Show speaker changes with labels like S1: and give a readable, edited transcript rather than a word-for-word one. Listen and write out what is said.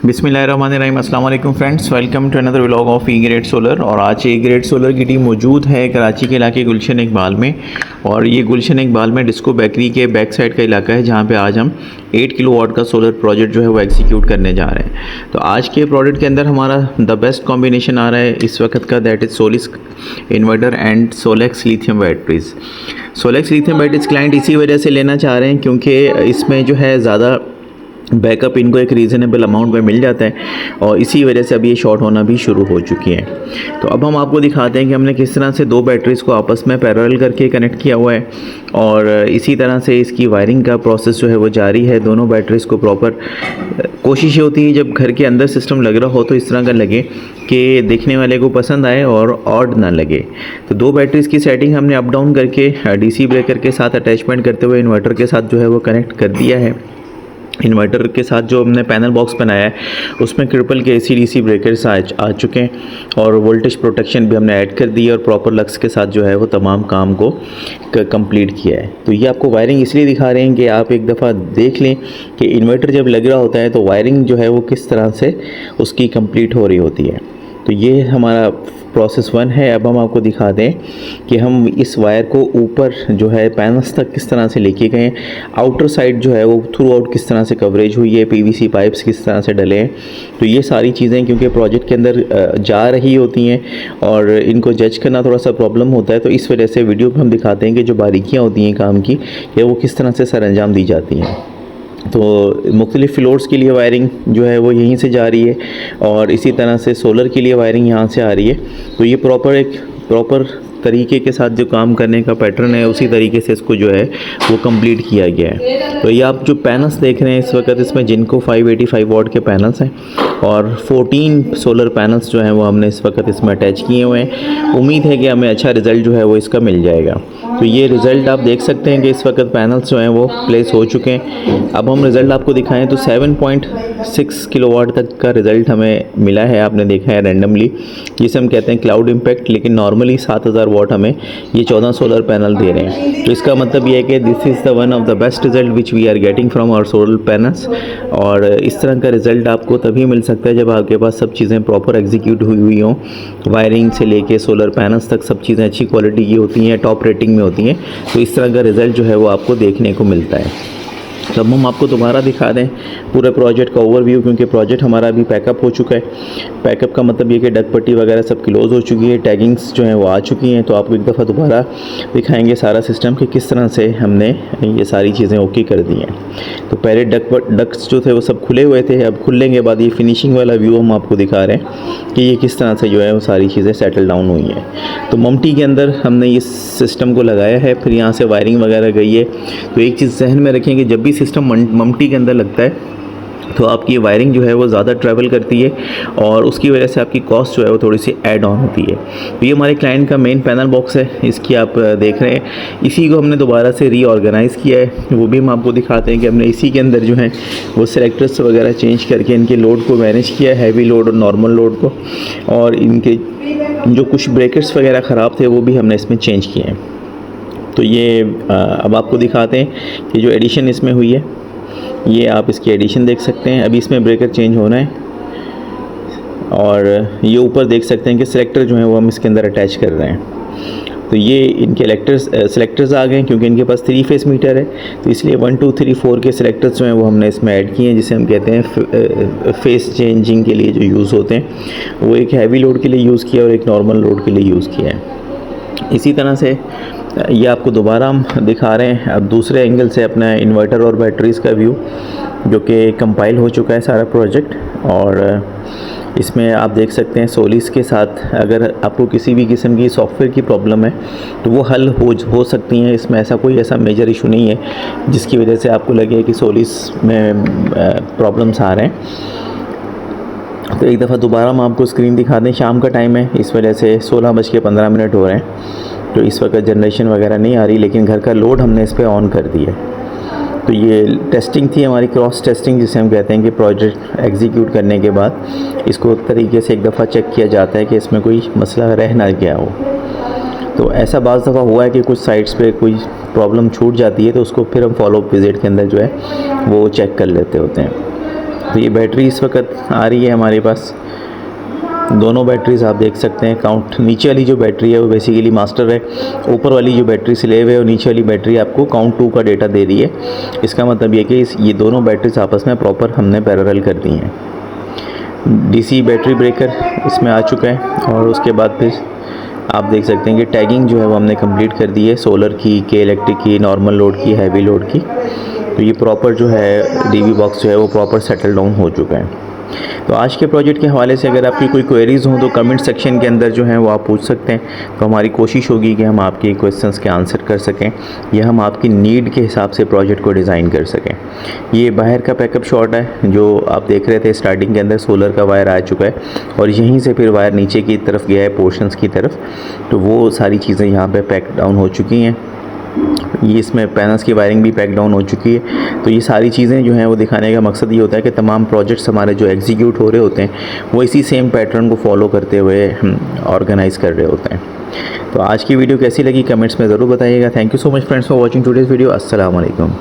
S1: बिस्मिल्लाहिर्रहमानिर्रहीम। अस्सलाम वालेकुम friends, welcome to another vlog of E grade solar. और आज ई ग्रेड सोलर की टीम मौजूद है कराची के इलाके गुलशन इकबाल में। और ये गुलशन इकबाल में डिस्को बेकरी के बैक साइड का इलाका है जहाँ पे आज हम 8 किलोवाट का सोलर प्रोजेक्ट जो है वो एग्जीक्यूट करने जा रहे हैं। तो आज के प्रोजेक्ट के अंदर हमारा द बेस्ट कॉम्बिनेशन आ रहा है इस वक्त का, that is Solis inverter and Solex lithium batteries. Solex lithium batteries client इसी वजह से लेना चाह रहे हैं क्योंकि इसमें जो है ज़्यादा बैकअप इनको एक रीज़नेबल अमाउंट में मिल जाता है और इसी वजह से अब ये शॉर्ट होना भी शुरू हो चुकी हैं। तो अब हम आपको दिखाते हैं कि हमने किस तरह से दो बैटरीज़ को आपस में पैरेलल करके कनेक्ट किया हुआ है और इसी तरह से इसकी वायरिंग का प्रोसेस जो है वो जारी है। दोनों बैटरीज़ को प्रॉपर कोशिश ये होती है जब घर के अंदर सिस्टम लग रहा हो तो इस तरह का लगे कि देखने वाले को पसंद आए और ऑड ना लगे। तो दो बैटरीज़ की सेटिंग हमने अप डाउन करके डीसी ब्रेकर के साथ अटैचमेंट करते हुए इन्वर्टर के साथ जो है वो कनेक्ट कर दिया है। इन्वर्टर के साथ जो हमने पैनल बॉक्स बनाया है उसमें ट्रिपल के AC/DC ब्रेकर्स आ चुके हैं और वोल्टेज प्रोटेक्शन भी हमने ऐड कर दी है और प्रॉपर लक्स के साथ जो है वो तमाम काम को कंप्लीट किया है। तो ये आपको वायरिंग इसलिए दिखा रहे हैं कि आप एक दफ़ा देख लें कि इन्वर्टर जब लग रहा होता है तो वायरिंग जो है वो किस तरह से उसकी कंप्लीट हो रही होती है। तो ये हमारा प्रोसेस 1 है। अब हम आपको दिखा दें कि हम इस वायर को ऊपर जो है पैनल्स तक किस तरह से लेके गए, आउटर साइड जो है वो थ्रू आउट किस तरह से कवरेज हुई है, PVC पाइप्स किस तरह से डले हैं। तो ये सारी चीज़ें क्योंकि प्रोजेक्ट के अंदर जा रही होती हैं और इनको जज करना थोड़ा सा प्रॉब्लम होता है, तो इस वजह से वीडियो में हम दिखाते हैं कि जो बारीकियाँ होती हैं काम की कि वो किस तरह से सर अंजाम दी जाती हैं। तो मुख्तलिफ़ फ्लोर्स के लिए वायरिंग जो है वो यहीं से जा रही है और इसी तरह से सोलर के लिए वायरिंग यहाँ से आ रही है। तो ये प्रॉपर तरीके के साथ जो काम करने का पैटर्न है उसी तरीके से इसको जो है वो कंप्लीट किया गया है। तो ये आप जो पैनल्स देख रहे हैं इस वक्त, इसमें जिनको 585 वाट के पैनल्स हैं और 14 सोलर पैनल्स जो हैं वो हमने इस वक्त इसमें अटैच किए हुए हैं। उम्मीद है कि हमें अच्छा रिज़ल्ट जो है वो इसका मिल जाएगा। तो ये रिज़ल्ट आप देख सकते हैं कि इस वक्त पैनल्स जो हैं वो प्लेस हो चुके हैं। अब हम रिज़ल्ट आपको दिखाएं तो 7.6 किलोवाट तक का रिज़ल्ट हमें मिला है। आपने देखा है रैंडमली, जिसे हम कहते हैं क्लाउड इम्पैक्ट, लेकिन नॉर्मली 7000 वाट हमें ये 14 सोलर पैनल दे रहे हैं। तो इसका मतलब ये है कि this is the one of the best result which we are getting from our solar panels. और इस तरह का रिज़ल्ट आपको तभी मिल सकता है जब आपके पास सब चीज़ें प्रॉपर एग्जीक्यूट हुई हों, वायरिंग से लेके सोलर पैनल्स तक सब चीज़ें अच्छी क्वालिटी की होती हैं, टॉप रेटिंग में होती हैं। तो इस तरह का रिज़ल्ट जो है वो आपको देखने को मिलता है। तब हम आपको दोबारा दिखा दें पूरे प्रोजेक्ट का ओवरव्यू, क्योंकि प्रोजेक्ट हमारा अभी पैकअप हो चुका है। पैकअप का मतलब ये कि डक पट्टी वगैरह सब क्लोज़ हो चुकी है, टैगिंग्स जो हैं वो आ चुकी हैं। तो आपको एक दफ़ा दोबारा दिखाएंगे सारा सिस्टम कि किस तरह से हमने ये सारी चीज़ें ओके कर दी हैं। तो पहले डक्स जो थे वो सब खुले हुए थे, अब खुलने के बाद ये फिनिशिंग वाला व्यू हम आपको दिखा रहे हैं कि ये किस तरह से जो है वो सारी चीज़ें सेटल डाउन हुई हैं। तो ममटी के अंदर हमने इस सिस्टम को लगाया है, फिर यहाँ से वायरिंग वगैरह गई है। तो एक चीज़ जहन में रखें कि जब भी सिस्टम ममटी के अंदर लगता है तो आपकी वायरिंग जो है वो ज़्यादा ट्रैवल करती है और उसकी वजह से आपकी कॉस्ट जो है वो थोड़ी सी ऐड ऑन होती है। तो ये हमारे क्लाइंट का मेन पैनल बॉक्स है, इसकी आप देख रहे हैं। इसी को हमने दोबारा से रीऑर्गेनाइज़ किया है, वो भी हम आपको दिखाते हैं कि हमने इसी के अंदर जो है वो सेलेक्टर्स वगैरह चेंज करके इनके लोड को मैनेज किया है, हैवी लोड और नॉर्मल लोड को। और इनके जो कुछ ब्रेकर्स वगैरह ख़राब थे वो भी हमने इसमें चेंज किए हैं। तो ये अब आपको दिखाते हैं कि जो एडिशन इसमें हुई है, ये आप इसकी एडिशन देख सकते हैं। अभी इसमें ब्रेकर चेंज होना है और ये ऊपर देख सकते हैं कि सेलेक्टर जो है वो हम इसके अंदर अटैच कर रहे हैं। तो ये इनके सेलेक्टर्स आ गए हैं क्योंकि इनके पास 3 फेस मीटर है, तो इसलिए 1 2 3 4 के सेलेक्टर्स जो हैं वो हमने इसमें ऐड किए हैं, जिसे हम कहते हैं फेस चेंजिंग के लिए जो यूज़ होते हैं। वो एक हैवी लोड के लिए यूज़ किया और एक नॉर्मल लोड के लिए यूज़ किया है। इसी तरह से ये आपको दोबारा हम दिखा रहे हैं अब दूसरे एंगल से अपना इन्वर्टर और बैटरीज़ का व्यू, जो कि कंपाइल हो चुका है सारा प्रोजेक्ट। और इसमें आप देख सकते हैं सोलिस के साथ अगर आपको किसी भी किस्म की सॉफ्टवेयर की प्रॉब्लम है तो वो हल हो सकती हैं। इसमें ऐसा मेजर इशू नहीं है जिसकी वजह से आपको लगे कि सोलिस में प्रॉब्लम्स आ रहे हैं। तो एक दफ़ा दोबारा हम आपको स्क्रीन दिखा दें। शाम का टाइम है, इस वजह से 16:15 हो रहे हैं, तो इस वक्त जनरेशन वगैरह नहीं आ रही, लेकिन घर का लोड हमने इस पर ऑन कर दिया। तो ये टेस्टिंग थी हमारी, क्रॉस टेस्टिंग जिसे हम कहते हैं कि प्रोजेक्ट एग्जीक्यूट करने के बाद इसको तरीके से एक दफ़ा चेक किया जाता है कि इसमें कोई मसला रह ना गया हो। तो ऐसा बाज़ दफ़ा हुआ है कि कुछ साइट्स पे कोई प्रॉब्लम छूट जाती है तो उसको फिर हम फॉलोअप विज़िट के अंदर जो है वो चेक कर लेते होते हैं। तो ये बैटरी इस वक्त आ रही है हमारे पास। दोनों बैटरीज आप देख सकते हैं। काउंट नीचे वाली जो बैटरी है वो बेसिकली मास्टर है, ऊपर वाली जो बैटरी स्लेव है और नीचे वाली बैटरी आपको काउंट 2 का डेटा दे रही है। इसका मतलब ये कि ये दोनों बैटरीज आपस में प्रॉपर हमने पैरेलल कर दी हैं। डीसी बैटरी ब्रेकर इसमें आ चुका है और उसके बाद फिर आप देख सकते हैं कि टैगिंग जो है वो हमने कंप्लीट कर दी है, सोलर की, के इलेक्ट्रिक की, नॉर्मल लोड की, हैवी लोड की। तो ये प्रॉपर जो है डीवी बॉक्स जो है वो प्रॉपर सेटल डाउन हो चुका है। तो आज के प्रोजेक्ट के हवाले से अगर आपकी कोई क्वेरीज़ हों तो कमेंट सेक्शन के अंदर जो है वो आप पूछ सकते हैं। तो हमारी कोशिश होगी कि हम आपके क्वेश्चंस के आंसर कर सकें या हम आपकी नीड के हिसाब से प्रोजेक्ट को डिज़ाइन कर सकें। ये बाहर का पैकअप शॉट है जो आप देख रहे थे। स्टार्टिंग के अंदर सोलर का वायर आ चुका है और यहीं से फिर वायर नीचे की तरफ गया है पोर्शंस की तरफ। तो वो सारी चीज़ें यहाँ पर पैक डाउन हो चुकी हैं। ये इसमें पैनल्स की वायरिंग भी पैक डाउन हो चुकी है। तो ये सारी चीज़ें जो हैं वो दिखाने का मकसद ये होता है कि तमाम प्रोजेक्ट्स हमारे जो एग्जीक्यूट हो रहे होते हैं वो इसी सेम पैटर्न को फॉलो करते हुए ऑर्गेनाइज़ कर रहे होते हैं। तो आज की वीडियो कैसी लगी कमेंट्स में ज़रूर बताइएगा। Thank you so much friends for watching today's video. अस्सलाम वालेकुम।